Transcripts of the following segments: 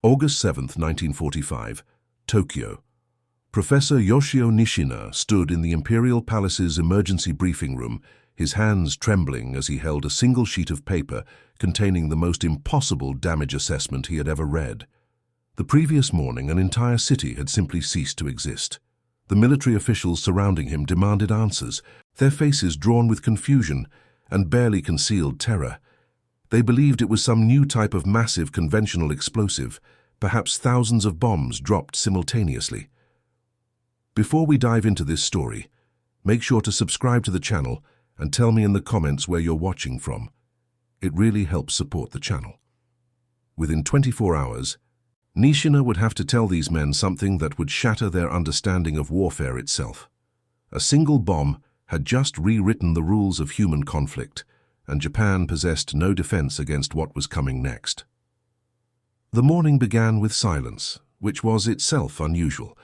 August 7, 1945, Tokyo. Professor Yoshio Nishina stood in the Imperial Palace's emergency briefing room, his hands trembling as he held a single sheet of paper containing the most impossible damage assessment he had ever read. The previous morning, an entire city had simply ceased to exist. The military officials surrounding him demanded answers, their faces drawn with confusion and barely concealed terror. They believed it was some new type of massive conventional explosive, perhaps thousands of bombs dropped simultaneously. Before we dive into this story, make sure to subscribe to the channel and tell me in the comments where you're watching from. It really helps support the channel. Within 24 hours, Nishina would have to tell these men something that would shatter their understanding of warfare itself. A single bomb had just rewritten the rules of human conflict, and Japan possessed no defense against what was coming next. The morning began with silence, which was itself unusual.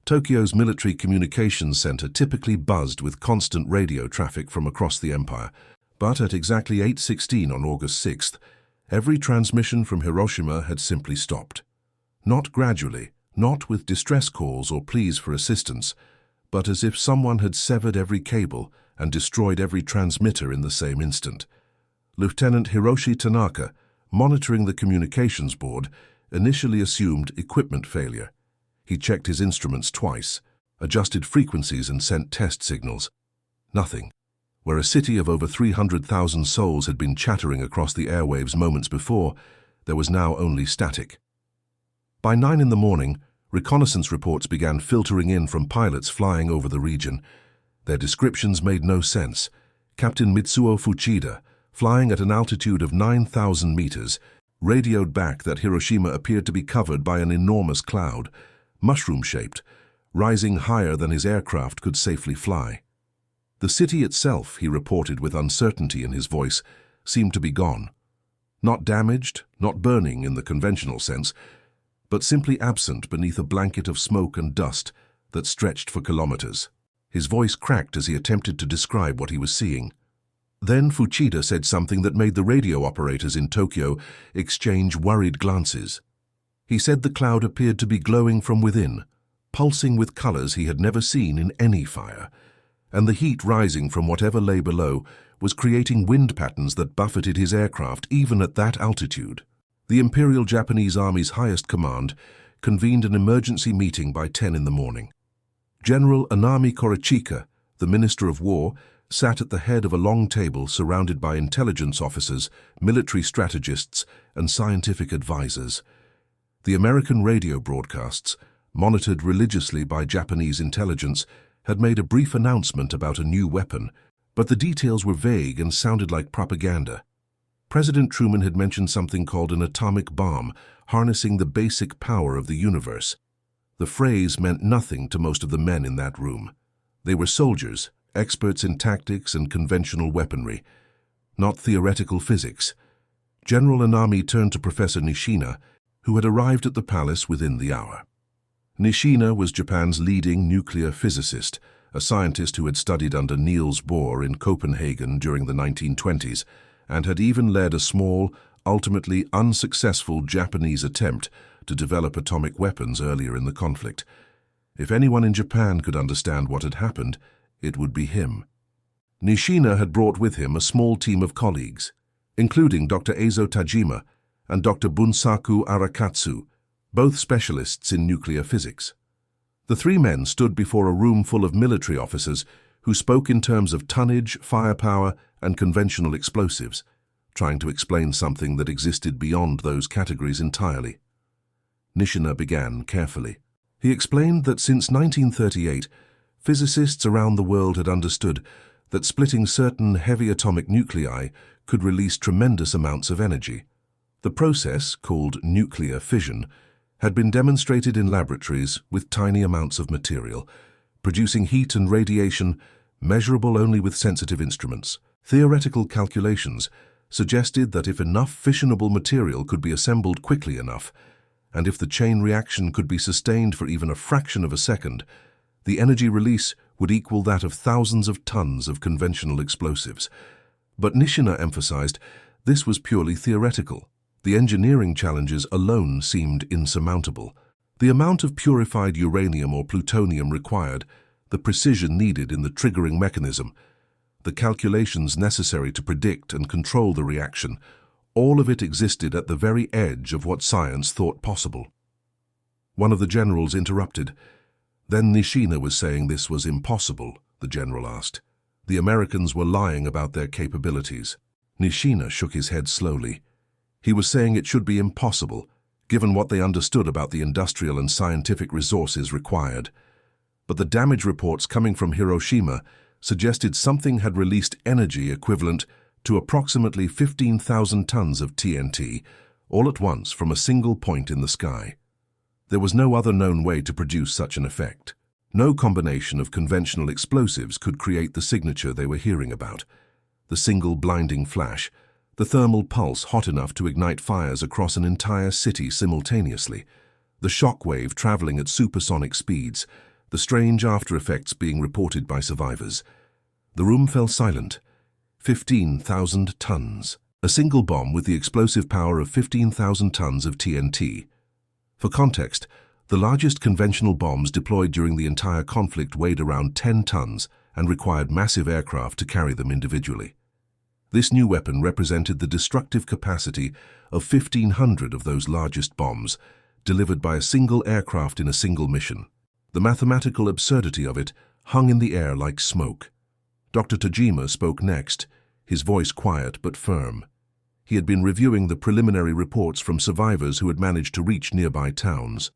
Tokyo's military communications center typically buzzed with constant radio traffic from across the empire, but at exactly 8:16 on August 6th, every transmission from Hiroshima had simply stopped. Not gradually, not with distress calls or pleas for assistance, but as if someone had severed every cable and destroyed every transmitter in the same instant. Lieutenant Hiroshi Tanaka, monitoring the communications board, initially assumed equipment failure. He checked his instruments twice, adjusted frequencies and sent test signals. Nothing. Where a city of over 300,000 souls had been chattering across the airwaves moments before, there was now only static. By 9 in the morning, reconnaissance reports began filtering in from pilots flying over the region. Their descriptions made no sense. Captain Mitsuo Fuchida, flying at an altitude of 9,000 meters, radioed back that Hiroshima appeared to be covered by an enormous cloud, mushroom-shaped, rising higher than his aircraft could safely fly. The city itself, he reported with uncertainty in his voice, seemed to be gone. Not damaged, not burning in the conventional sense, but simply absent beneath a blanket of smoke and dust that stretched for kilometers. His voice cracked as he attempted to describe what he was seeing. Then Fuchida said something that made the radio operators in Tokyo exchange worried glances. He said the cloud appeared to be glowing from within, pulsing with colors he had never seen in any fire, and the heat rising from whatever lay below was creating wind patterns that buffeted his aircraft even at that altitude. The Imperial Japanese Army's highest command convened an emergency meeting by 10 in the morning. General Anami Korichika, the Minister of War, sat at the head of a long table surrounded by intelligence officers, military strategists, and scientific advisors. The American radio broadcasts, monitored religiously by Japanese intelligence, had made a brief announcement about a new weapon, but the details were vague and sounded like propaganda. President Truman had mentioned something called an atomic bomb, harnessing the basic power of the universe. The phrase meant nothing to most of the men in that room. They were soldiers, experts in tactics and conventional weaponry, not theoretical physics. General Anami turned to Professor Nishina, who had arrived at the palace within the hour. Nishina was Japan's leading nuclear physicist, a scientist who had studied under Niels Bohr in Copenhagen during the 1920s, and had even led a small, ultimately unsuccessful Japanese attempt to develop atomic weapons earlier in the conflict. If anyone in Japan could understand what had happened, it would be him. Nishina had brought with him a small team of colleagues, including Dr. Eizo Tajima and Dr. Bunsaku Arakatsu, both specialists in nuclear physics. The three men stood before a room full of military officers who spoke in terms of tonnage, firepower, and conventional explosives, trying to explain something that existed beyond those categories entirely. Nishina began carefully. He explained that since 1938, physicists around the world had understood that splitting certain heavy atomic nuclei could release tremendous amounts of energy. The process, called nuclear fission, had been demonstrated in laboratories with tiny amounts of material, producing heat and radiation measurable only with sensitive instruments. Theoretical calculations suggested that if enough fissionable material could be assembled quickly enough, and if the chain reaction could be sustained for even a fraction of a second, the energy release would equal that of thousands of tons of conventional explosives. But Nishina emphasized this was purely theoretical. The engineering challenges alone seemed insurmountable. The amount of purified uranium or plutonium required, the precision needed in the triggering mechanism, the calculations necessary to predict and control the reaction, all of it existed at the very edge of what science thought possible. One of the generals interrupted. "Then Nishina was saying this was impossible," the general asked. "The Americans were lying about their capabilities." Nishina shook his head slowly. He was saying it should be impossible, given what they understood about the industrial and scientific resources required. But the damage reports coming from Hiroshima suggested something had released energy equivalent to approximately 15,000 tons of TNT, all at once from a single point in the sky. There was no other known way to produce such an effect. No combination of conventional explosives could create the signature they were hearing about. The single blinding flash, the thermal pulse hot enough to ignite fires across an entire city simultaneously, the shock wave traveling at supersonic speeds, the strange after-effects being reported by survivors. The room fell silent. 15,000 tons. A single bomb with the explosive power of 15,000 tons of TNT. For context, the largest conventional bombs deployed during the entire conflict weighed around 10 tons and required massive aircraft to carry them individually. This new weapon represented the destructive capacity of 1,500 of those largest bombs, delivered by a single aircraft in a single mission. The mathematical absurdity of it hung in the air like smoke. Dr. Tajima spoke next, his voice quiet but firm. He had been reviewing the preliminary reports from survivors who had managed to reach nearby towns.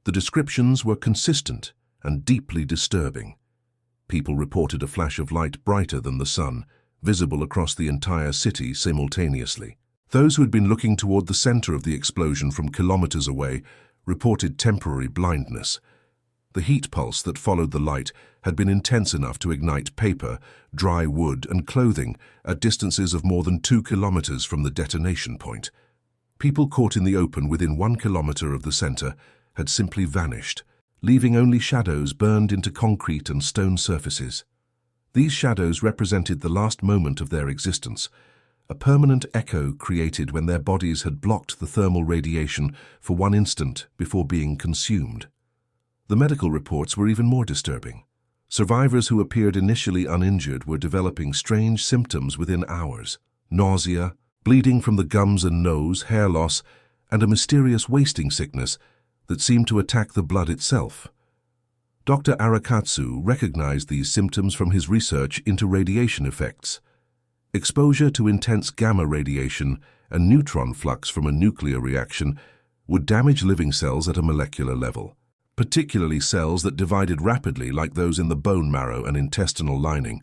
The descriptions were consistent and deeply disturbing. People reported a flash of light brighter than the sun, visible across the entire city simultaneously. Those who had been looking toward the center of the explosion from kilometers away reported temporary blindness. The heat pulse that followed the light had been intense enough to ignite paper, dry wood, and clothing at distances of more than 2 kilometers from the detonation point. People caught in the open within 1 kilometer of the center had simply vanished, leaving only shadows burned into concrete and stone surfaces. These shadows represented the last moment of their existence, a permanent echo created when their bodies had blocked the thermal radiation for 1 instant before being consumed. The medical reports were even more disturbing. Survivors who appeared initially uninjured were developing strange symptoms within hours: nausea, bleeding from the gums and nose, hair loss, and a mysterious wasting sickness that seemed to attack the blood itself. Dr. Arakatsu recognized these symptoms from his research into radiation effects. Exposure to intense gamma radiation and neutron flux from a nuclear reaction would damage living cells at a molecular level, particularly cells that divided rapidly like those in the bone marrow and intestinal lining.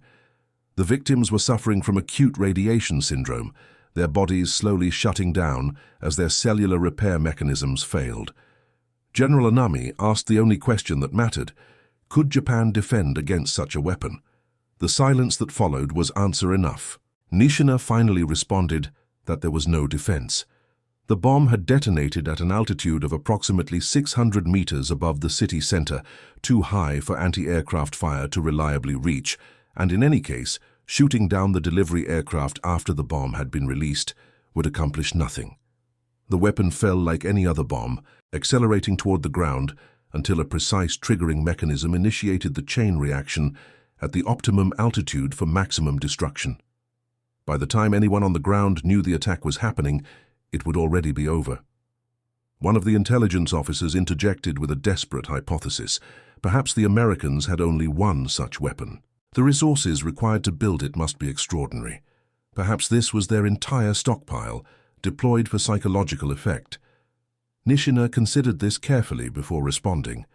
The victims were suffering from acute radiation syndrome, their bodies slowly shutting down as their cellular repair mechanisms failed. General Anami asked the only question that mattered: could Japan defend against such a weapon? The silence that followed was answer enough. Nishina finally responded that there was no defense. The bomb had detonated at an altitude of approximately 600 meters above the city center, too high for anti-aircraft fire to reliably reach, and in any case, shooting down the delivery aircraft after the bomb had been released would accomplish nothing. The weapon fell like any other bomb, accelerating toward the ground until a precise triggering mechanism initiated the chain reaction at the optimum altitude for maximum destruction. By the time anyone on the ground knew the attack was happening, it would already be over. One of the intelligence officers interjected with a desperate hypothesis. Perhaps the Americans had only one such weapon. The resources required to build it must be extraordinary. Perhaps this was their entire stockpile, deployed for psychological effect. Nishina considered this carefully before responding.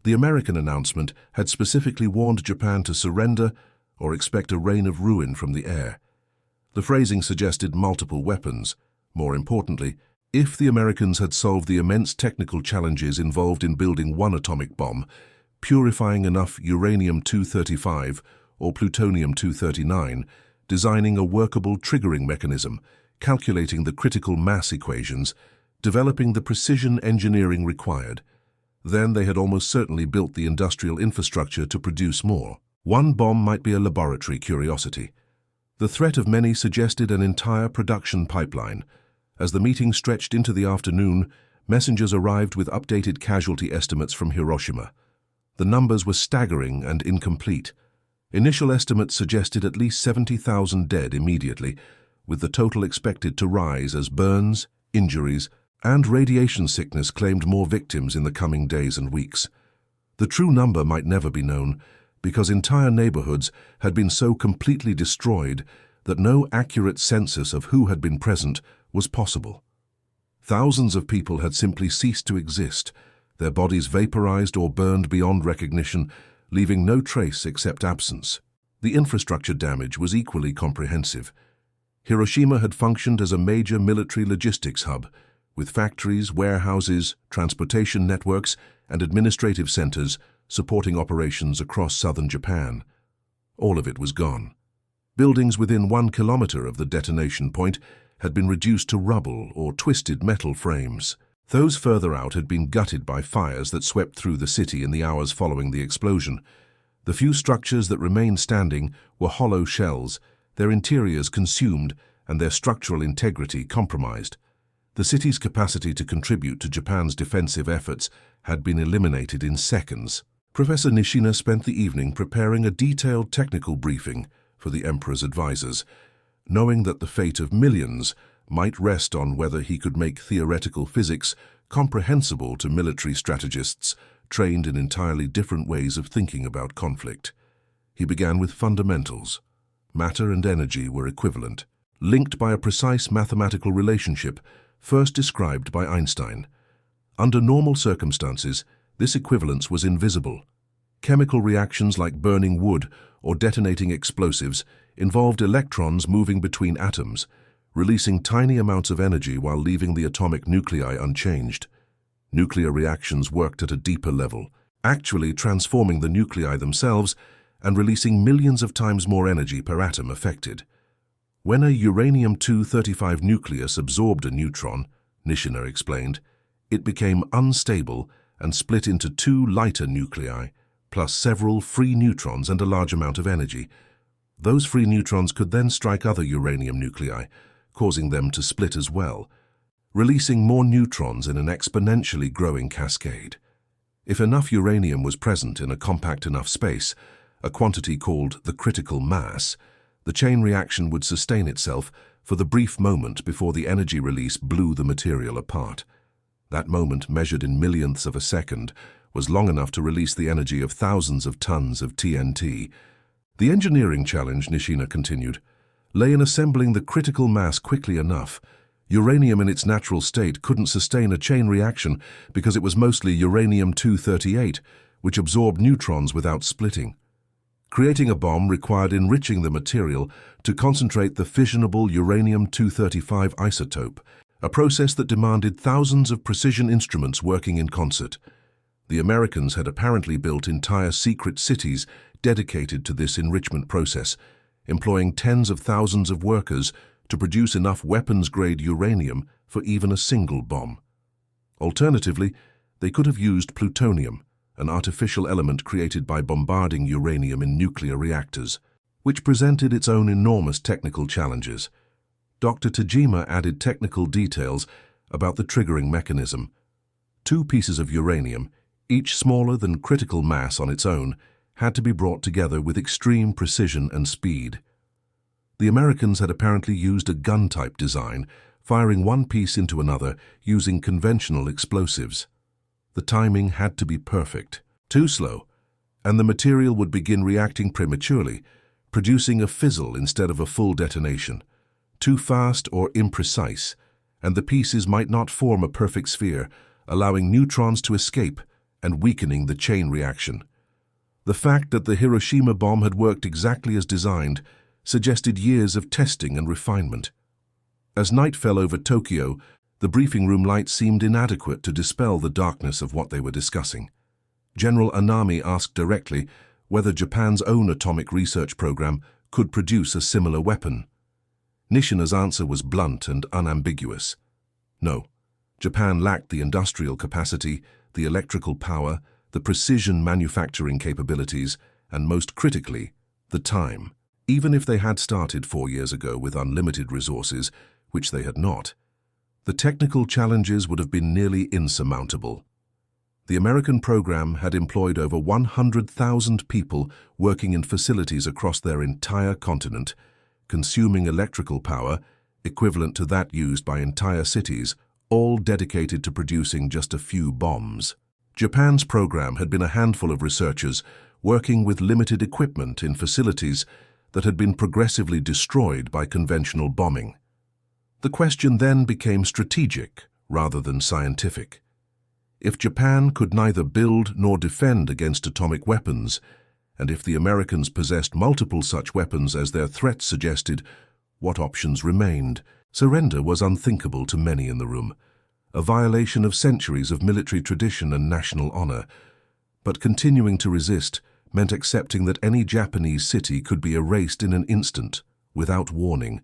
The American announcement had specifically warned Japan to surrender or expect a rain of ruin from the air. The phrasing suggested multiple weapons. More importantly, if the Americans had solved the immense technical challenges involved in building one atomic bomb, purifying enough uranium-235 or plutonium-239, designing a workable triggering mechanism, calculating the critical mass equations, developing the precision engineering required, then they had almost certainly built the industrial infrastructure to produce more. One bomb might be a laboratory curiosity. The threat of many suggested an entire production pipeline, As the meeting stretched into the afternoon, messengers arrived with updated casualty estimates from Hiroshima. The numbers were staggering and incomplete. Initial estimates suggested at least 70,000 dead immediately, with the total expected to rise as burns, injuries, and radiation sickness claimed more victims in the coming days and weeks. The true number might never be known, because entire neighborhoods had been so completely destroyed that no accurate census of who had been present was possible. Thousands of people had simply ceased to exist, their bodies vaporized or burned beyond recognition, leaving no trace except absence. The infrastructure damage was equally comprehensive. Hiroshima had functioned as a major military logistics hub, with factories, warehouses, transportation networks, and administrative centers supporting operations across southern Japan. All of it was gone. Buildings within 1 kilometer of the detonation point had been reduced to rubble or twisted metal frames. Those further out had been gutted by fires that swept through the city in the hours following the explosion. The few structures that remained standing were hollow shells, their interiors consumed and their structural integrity compromised. The city's capacity to contribute to Japan's defensive efforts had been eliminated in seconds. Professor Nishina spent the evening preparing a detailed technical briefing for the Emperor's advisors, knowing that the fate of millions might rest on whether he could make theoretical physics comprehensible to military strategists trained in entirely different ways of thinking about conflict. He began with fundamentals. Matter and energy were equivalent, linked by a precise mathematical relationship first described by Einstein. Under normal circumstances, this equivalence was invisible. Chemical reactions like burning wood or detonating explosives involved electrons moving between atoms, releasing tiny amounts of energy while leaving the atomic nuclei unchanged. Nuclear reactions worked at a deeper level, actually transforming the nuclei themselves and releasing millions of times more energy per atom affected. When a uranium-235 nucleus absorbed a neutron, Nishina explained, it became unstable and split into 2 lighter nuclei, plus several free neutrons and a large amount of energy. Those free neutrons could then strike other uranium nuclei, causing them to split as well, releasing more neutrons in an exponentially growing cascade. If enough uranium was present in a compact enough space, a quantity called the critical mass, the chain reaction would sustain itself for the brief moment before the energy release blew the material apart. That moment, measured in millionths of a second, was long enough to release the energy of thousands of tons of TNT. The engineering challenge, Nishina continued, lay in assembling the critical mass quickly enough. Uranium in its natural state couldn't sustain a chain reaction because it was mostly uranium-238, which absorbed neutrons without splitting. Creating a bomb required enriching the material to concentrate the fissionable uranium-235 isotope, a process that demanded thousands of precision instruments working in concert. The Americans had apparently built entire secret cities dedicated to this enrichment process, employing tens of thousands of workers to produce enough weapons-grade uranium for even a single bomb. Alternatively, they could have used plutonium, an artificial element created by bombarding uranium in nuclear reactors, which presented its own enormous technical challenges. Dr. Tajima added technical details about the triggering mechanism. 2 pieces of uranium, each smaller than critical mass on its own, had to be brought together with extreme precision and speed. The Americans had apparently used a gun-type design, firing one piece into another using conventional explosives. The timing had to be perfect. Too slow, and the material would begin reacting prematurely, producing a fizzle instead of a full detonation. Too fast or imprecise, and the pieces might not form a perfect sphere, allowing neutrons to escape and weakening the chain reaction. The fact that the Hiroshima bomb had worked exactly as designed suggested years of testing and refinement. As night fell over Tokyo, the briefing room lights seemed inadequate to dispel the darkness of what they were discussing. General Anami asked directly whether Japan's own atomic research program could produce a similar weapon. Nishina's answer was blunt and unambiguous. No, Japan lacked the industrial capacity, the electrical power, the precision manufacturing capabilities, and most critically, the time. Even if they had started 4 years ago with unlimited resources, which they had not, The technical challenges would have been nearly insurmountable. The American program had employed over 100,000 people working in facilities across their entire continent, consuming electrical power equivalent to that used by entire cities, all dedicated to producing just a few bombs. Japan's program had been a handful of researchers working with limited equipment in facilities that had been progressively destroyed by conventional bombing. The question then became strategic rather than scientific. If Japan could neither build nor defend against atomic weapons, and if the Americans possessed multiple such weapons as their threats suggested, what options remained? Surrender was unthinkable to many in the room, a violation of centuries of military tradition and national honor. But continuing to resist meant accepting that any Japanese city could be erased in an instant, without warning,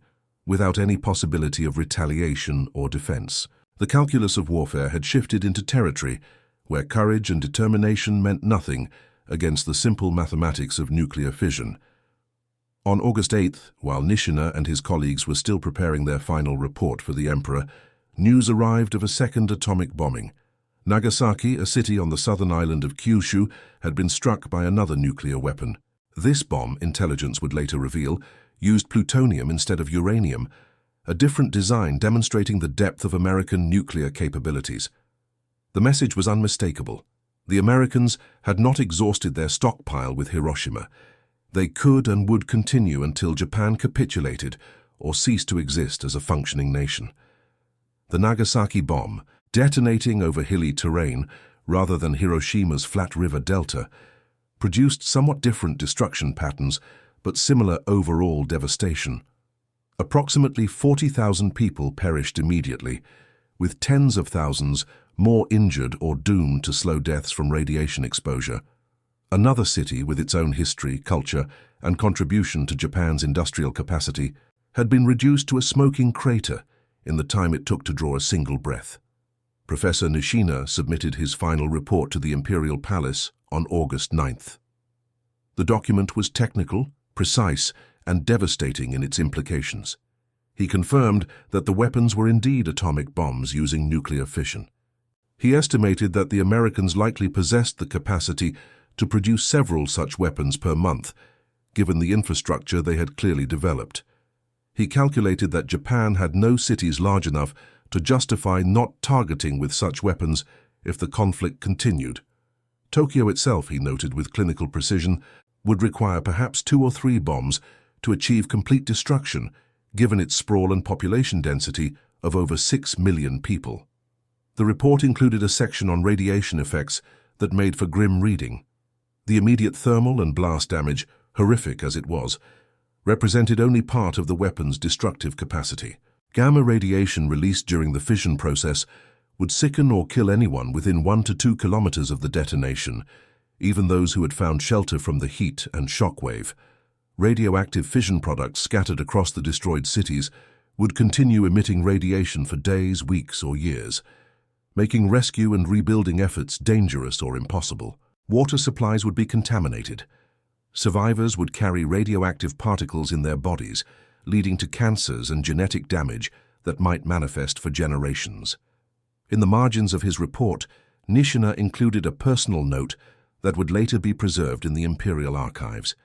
without any possibility of retaliation or defense. The calculus of warfare had shifted into territory where courage and determination meant nothing against the simple mathematics of nuclear fission. On August 8th, while Nishina and his colleagues were still preparing their final report for the Emperor, news arrived of a second atomic bombing. Nagasaki, a city on the southern island of Kyushu, had been struck by another nuclear weapon. This bomb, intelligence would later reveal, used plutonium instead of uranium, a different design demonstrating the depth of American nuclear capabilities. The message was unmistakable. The Americans had not exhausted their stockpile with Hiroshima. They could and would continue until Japan capitulated or ceased to exist as a functioning nation. The Nagasaki bomb, detonating over hilly terrain rather than Hiroshima's flat river delta, produced somewhat different destruction patterns but similar overall devastation. Approximately 40,000 people perished immediately, with tens of thousands more injured or doomed to slow deaths from radiation exposure. Another city with its own history, culture, and contribution to Japan's industrial capacity had been reduced to a smoking crater in the time it took to draw a single breath. Professor Nishina submitted his final report to the Imperial Palace on August 9th. The document was technical, precise, and devastating in its implications. He confirmed that the weapons were indeed atomic bombs using nuclear fission. He estimated that the Americans likely possessed the capacity to produce several such weapons per month, given the infrastructure they had clearly developed. He calculated that Japan had no cities large enough to justify not targeting with such weapons if the conflict continued. Tokyo itself, he noted with clinical precision, would require perhaps 2 or 3 bombs to achieve complete destruction, given its sprawl and population density of over 6 million people. The report included a section on radiation effects that made for grim reading. The immediate thermal and blast damage, horrific as it was, represented only part of the weapon's destructive capacity. Gamma radiation released during the fission process would sicken or kill anyone within 1 to 2 kilometers of the detonation, even those who had found shelter from the heat and shock wave. Radioactive fission products scattered across the destroyed cities would continue emitting radiation for days, weeks, or years, making rescue and rebuilding efforts dangerous or impossible. Water supplies would be contaminated. Survivors would carry radioactive particles in their bodies, leading to cancers and genetic damage that might manifest for generations. In the margins of his report, Nishina included a personal note that would later be preserved in the Imperial Archives.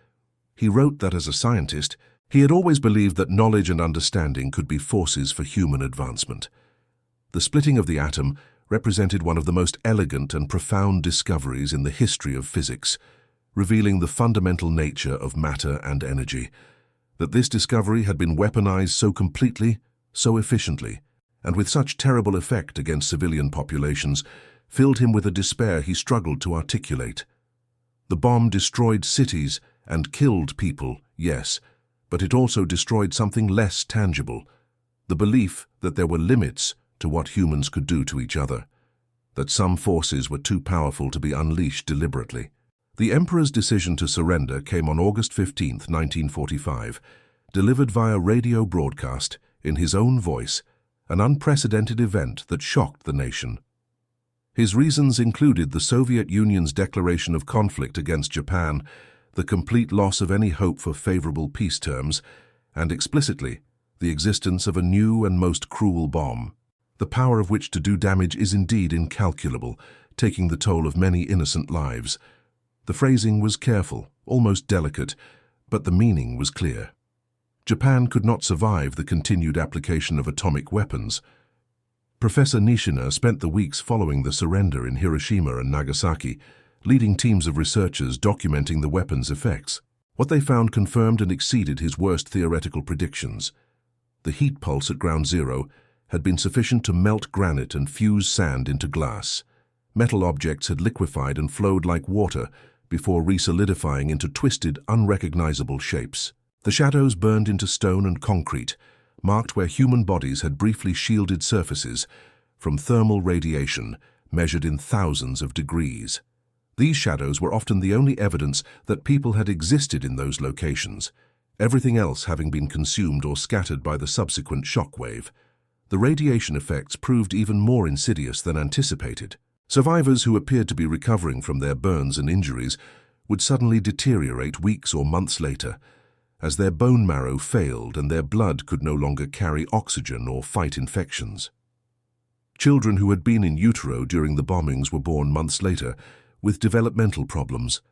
He wrote that as a scientist, he had always believed that knowledge and understanding could be forces for human advancement. The splitting of the atom represented one of the most elegant and profound discoveries in the history of physics, revealing the fundamental nature of matter and energy. That this discovery had been weaponized so completely, so efficiently, and with such terrible effect against civilian populations, filled him with a despair he struggled to articulate. The bomb destroyed cities and killed people, yes, but it also destroyed something less tangible, the belief that there were limits to what humans could do to each other, that some forces were too powerful to be unleashed deliberately. The Emperor's decision to surrender came on August 15, 1945, delivered via radio broadcast in his own voice, an unprecedented event that shocked the nation. His reasons included the Soviet Union's declaration of conflict against Japan, the complete loss of any hope for favorable peace terms, and explicitly, the existence of a new and most cruel bomb. the power of which to do damage is indeed incalculable, taking the toll of many innocent lives. The phrasing was careful, almost delicate, but the meaning was clear. Japan could not survive the continued application of atomic weapons. Professor Nishina spent the weeks following the surrender in Hiroshima and Nagasaki, leading teams of researchers documenting the weapons' effects. What they found confirmed and exceeded his worst theoretical predictions. The heat pulse at ground zero had been sufficient to melt granite and fuse sand into glass. Metal objects had liquefied and flowed like water before re-solidifying into twisted, unrecognizable shapes. The shadows burned into stone and concrete, marked where human bodies had briefly shielded surfaces from thermal radiation measured in thousands of degrees. These shadows were often the only evidence that people had existed in those locations, everything else having been consumed or scattered by the subsequent shock wave. The radiation effects proved even more insidious than anticipated. Survivors who appeared to be recovering from their burns and injuries would suddenly deteriorate weeks or months later, as their bone marrow failed and their blood could no longer carry oxygen or fight infections. Children who had been in utero during the bombings were born months later with developmental problems,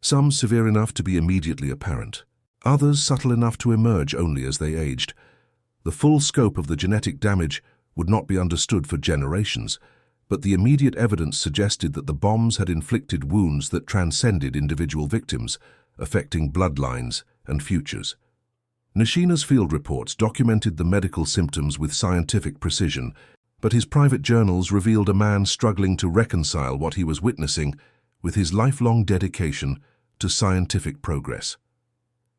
some severe enough to be immediately apparent, others subtle enough to emerge only as they aged. The full scope of the genetic damage would not be understood for generations, but the immediate evidence suggested that the bombs had inflicted wounds that transcended individual victims, affecting bloodlines and futures. Nishina's field reports documented the medical symptoms with scientific precision, but his private journals revealed a man struggling to reconcile what he was witnessing with his lifelong dedication to scientific progress.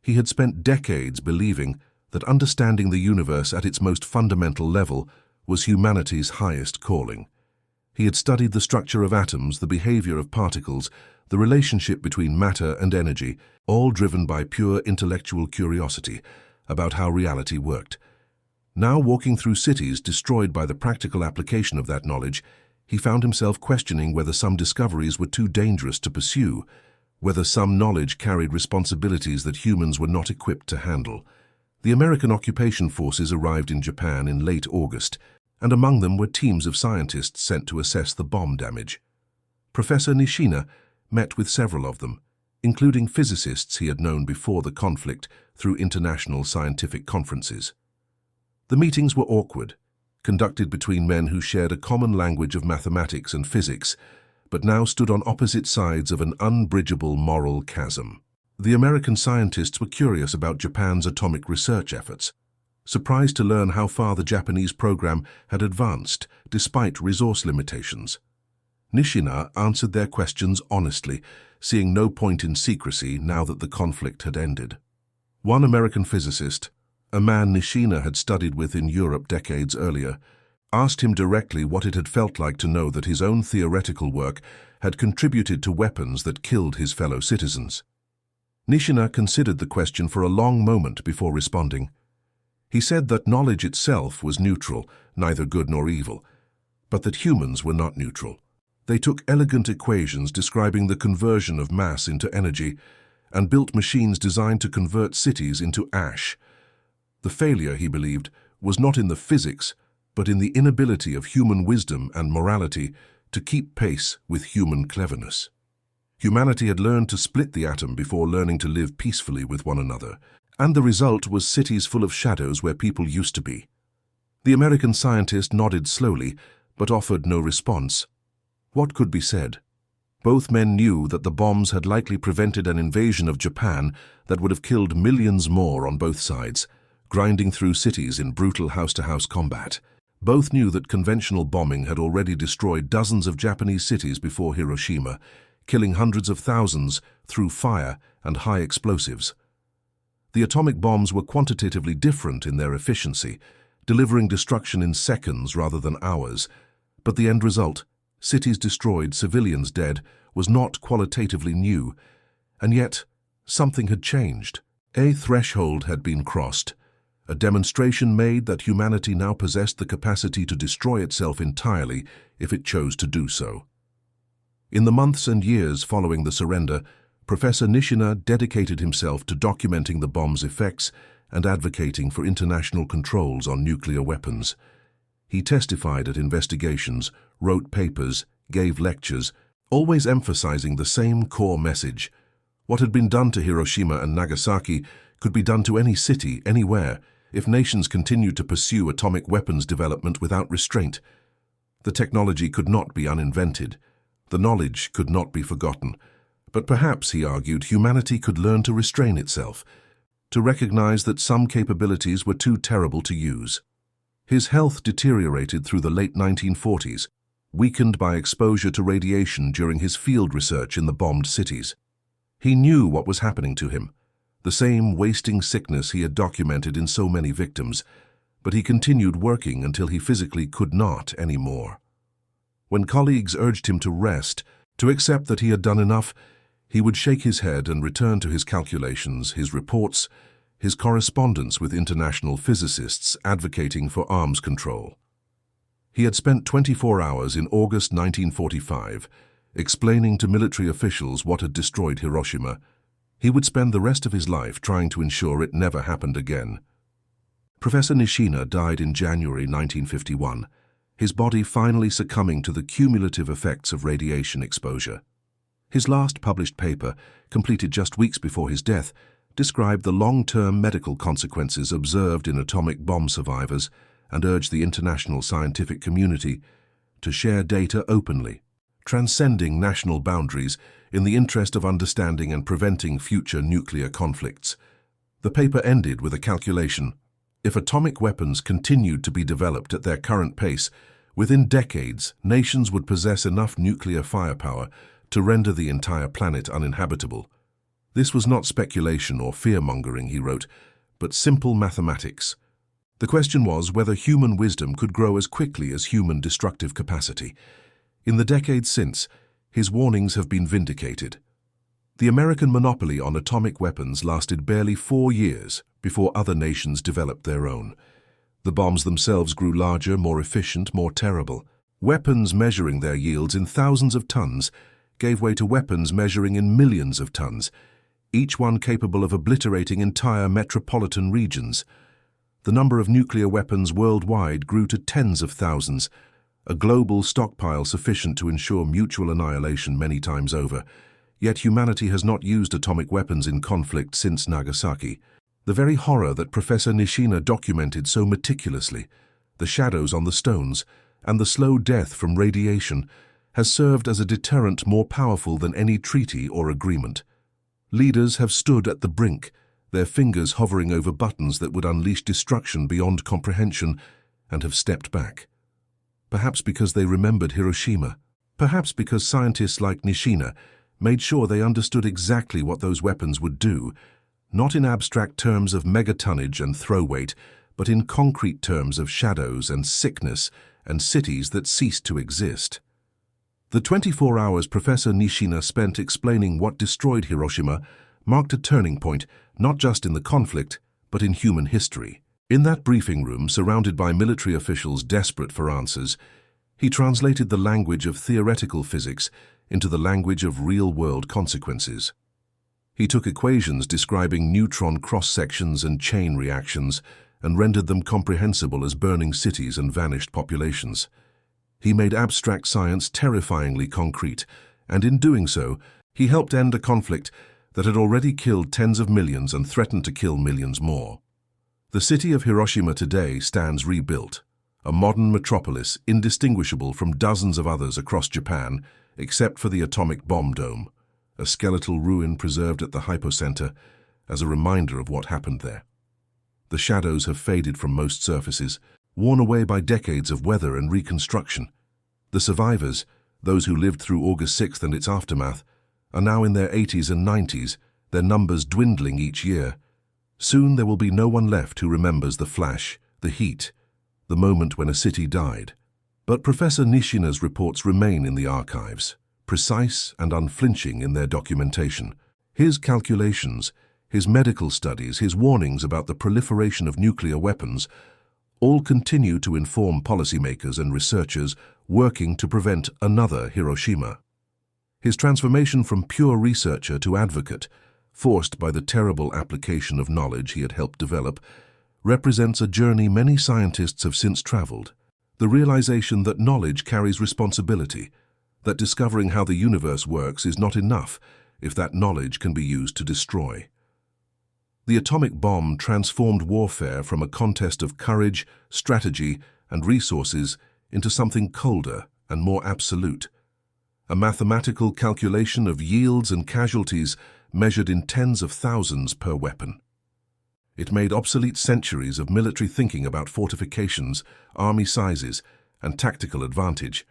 He had spent decades believing that understanding the universe at its most fundamental level was humanity's highest calling. He had studied the structure of atoms, the behavior of particles, the relationship between matter and energy, all driven by pure intellectual curiosity about how reality worked. Now walking through cities destroyed by the practical application of that knowledge, he found himself questioning whether some discoveries were too dangerous to pursue, whether some knowledge carried responsibilities that humans were not equipped to handle. The American occupation forces arrived in Japan in late August, and among them were teams of scientists sent to assess the bomb damage. Professor Nishina met with several of them, including physicists he had known before the conflict through international scientific conferences. The meetings were awkward, conducted between men who shared a common language of mathematics and physics, but now stood on opposite sides of an unbridgeable moral chasm. The American scientists were curious about Japan's atomic research efforts, surprised to learn how far the Japanese program had advanced despite resource limitations. Nishina answered their questions honestly, seeing no point in secrecy now that the conflict had ended. One American physicist, a man Nishina had studied with in Europe decades earlier, asked him directly what it had felt like to know that his own theoretical work had contributed to weapons that killed his fellow citizens. Nishina considered the question for a long moment before responding. He said that knowledge itself was neutral, neither good nor evil, but that humans were not neutral. They took elegant equations describing the conversion of mass into energy and built machines designed to convert cities into ash. The failure, he believed, was not in the physics, but in the inability of human wisdom and morality to keep pace with human cleverness. Humanity had learned to split the atom before learning to live peacefully with one another, and the result was cities full of shadows where people used to be. The American scientist nodded slowly, but offered no response. What could be said? Both men knew that the bombs had likely prevented an invasion of Japan that would have killed millions more on both sides, grinding through cities in brutal house-to-house combat. Both knew that conventional bombing had already destroyed dozens of Japanese cities before Hiroshima, killing hundreds of thousands through fire and high explosives. The atomic bombs were quantitatively different in their efficiency, delivering destruction in seconds rather than hours, but the end result, cities destroyed, civilians dead, was not qualitatively new, and yet something had changed. A threshold had been crossed, a demonstration made that humanity now possessed the capacity to destroy itself entirely if it chose to do so. In the months and years following the surrender, Professor Nishina dedicated himself to documenting the bomb's effects and advocating for international controls on nuclear weapons. He testified at investigations, wrote papers, gave lectures, always emphasizing the same core message. What had been done to Hiroshima and Nagasaki could be done to any city, anywhere, if nations continued to pursue atomic weapons development without restraint. The technology could not be uninvented. The knowledge could not be forgotten. But perhaps, he argued, humanity could learn to restrain itself, to recognize that some capabilities were too terrible to use. His health deteriorated through the late 1940s, weakened by exposure to radiation during his field research in the bombed cities. He knew what was happening to him, the same wasting sickness he had documented in so many victims, but he continued working until he physically could not anymore. When colleagues urged him to rest, to accept that he had done enough, he would shake his head and return to his calculations, his reports, his correspondence with international physicists advocating for arms control. He had spent 24 hours in August 1945 explaining to military officials what had destroyed Hiroshima. He would spend the rest of his life trying to ensure it never happened again. Professor Nishina died in January 1951, his body finally succumbing to the cumulative effects of radiation exposure. His last published paper, completed just weeks before his death, described the long-term medical consequences observed in atomic bomb survivors and urged the international scientific community to share data openly, transcending national boundaries in the interest of understanding and preventing future nuclear conflicts. The paper ended with a calculation. If atomic weapons continued to be developed at their current pace, within decades, nations would possess enough nuclear firepower to render the entire planet uninhabitable. This was not speculation or fear-mongering, he wrote, but simple mathematics. The question was whether human wisdom could grow as quickly as human destructive capacity. In the decades since, his warnings have been vindicated. The American monopoly on atomic weapons lasted barely 4 years before other nations developed their own. The bombs themselves grew larger, more efficient, more terrible. Weapons measuring their yields in thousands of tons gave way to weapons measuring in millions of tons, each one capable of obliterating entire metropolitan regions. The number of nuclear weapons worldwide grew to tens of thousands, a global stockpile sufficient to ensure mutual annihilation many times over. Yet humanity has not used atomic weapons in conflict since Nagasaki. The very horror that Professor Nishina documented so meticulously, the shadows on the stones, and the slow death from radiation, has served as a deterrent more powerful than any treaty or agreement. Leaders have stood at the brink, their fingers hovering over buttons that would unleash destruction beyond comprehension, and have stepped back. Perhaps because they remembered Hiroshima, perhaps because scientists like Nishina made sure they understood exactly what those weapons would do, not in abstract terms of megatonnage and throw weight, but in concrete terms of shadows and sickness and cities that ceased to exist. The 24 hours Professor Nishina spent explaining what destroyed Hiroshima marked a turning point, not just in the conflict, but in human history. In that briefing room, surrounded by military officials desperate for answers, he translated the language of theoretical physics into the language of real-world consequences. He took equations describing neutron cross-sections and chain reactions and rendered them comprehensible as burning cities and vanished populations. He made abstract science terrifyingly concrete, and in doing so, he helped end a conflict that had already killed tens of millions and threatened to kill millions more. The city of Hiroshima today stands rebuilt, a modern metropolis indistinguishable from dozens of others across Japan, except for the atomic bomb dome, a skeletal ruin preserved at the hypocenter as a reminder of what happened there. The shadows have faded from most surfaces, worn away by decades of weather and reconstruction. The survivors, those who lived through August 6th and its aftermath, are now in their 80s and 90s, their numbers dwindling each year. Soon there will be no one left who remembers the flash, the heat, the moment when a city died. But Professor Nishina's reports remain in the archives, precise and unflinching in their documentation. His calculations, his medical studies, his warnings about the proliferation of nuclear weapons all continue to inform policymakers and researchers working to prevent another Hiroshima. His transformation from pure researcher to advocate, forced by the terrible application of knowledge he had helped develop, represents a journey many scientists have since traveled, The realization that knowledge carries responsibility, that discovering how the universe works is not enough if that knowledge can be used to destroy. The atomic bomb transformed warfare from a contest of courage, strategy, and resources into something colder and more absolute. A mathematical calculation of yields and casualties measured in tens of thousands per weapon. It made obsolete centuries of military thinking about fortifications, army sizes, and tactical advantage.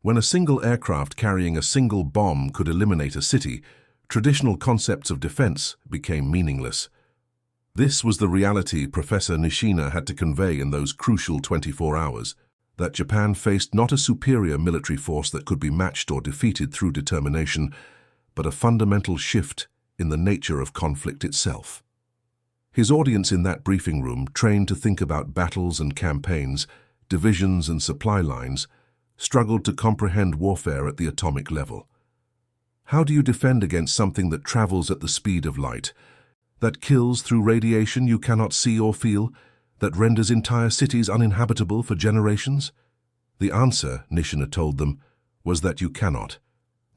When a single aircraft carrying a single bomb could eliminate a city, traditional concepts of defense became meaningless. This was the reality Professor Nishina had to convey in those crucial 24 hours, that Japan faced not a superior military force that could be matched or defeated through determination, but a fundamental shift in the nature of conflict itself. His audience in that briefing room, trained to think about battles and campaigns, divisions and supply lines, struggled to comprehend warfare at the atomic level. How do you defend against something that travels at the speed of light, that kills through radiation you cannot see or feel, that renders entire cities uninhabitable for generations? The answer, Nishina told them, was that you cannot.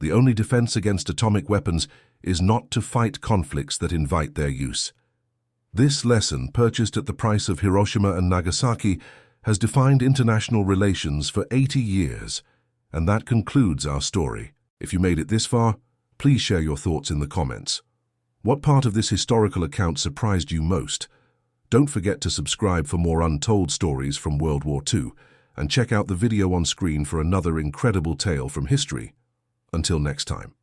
The only defense against atomic weapons is not to fight conflicts that invite their use. This lesson, purchased at the price of Hiroshima and Nagasaki, has defined international relations for 80 years, and that concludes our story. If you made it this far, please share your thoughts in the comments. What part of this historical account surprised you most? Don't forget to subscribe for more untold stories from World War II, and check out the video on screen for another incredible tale from history. Until next time.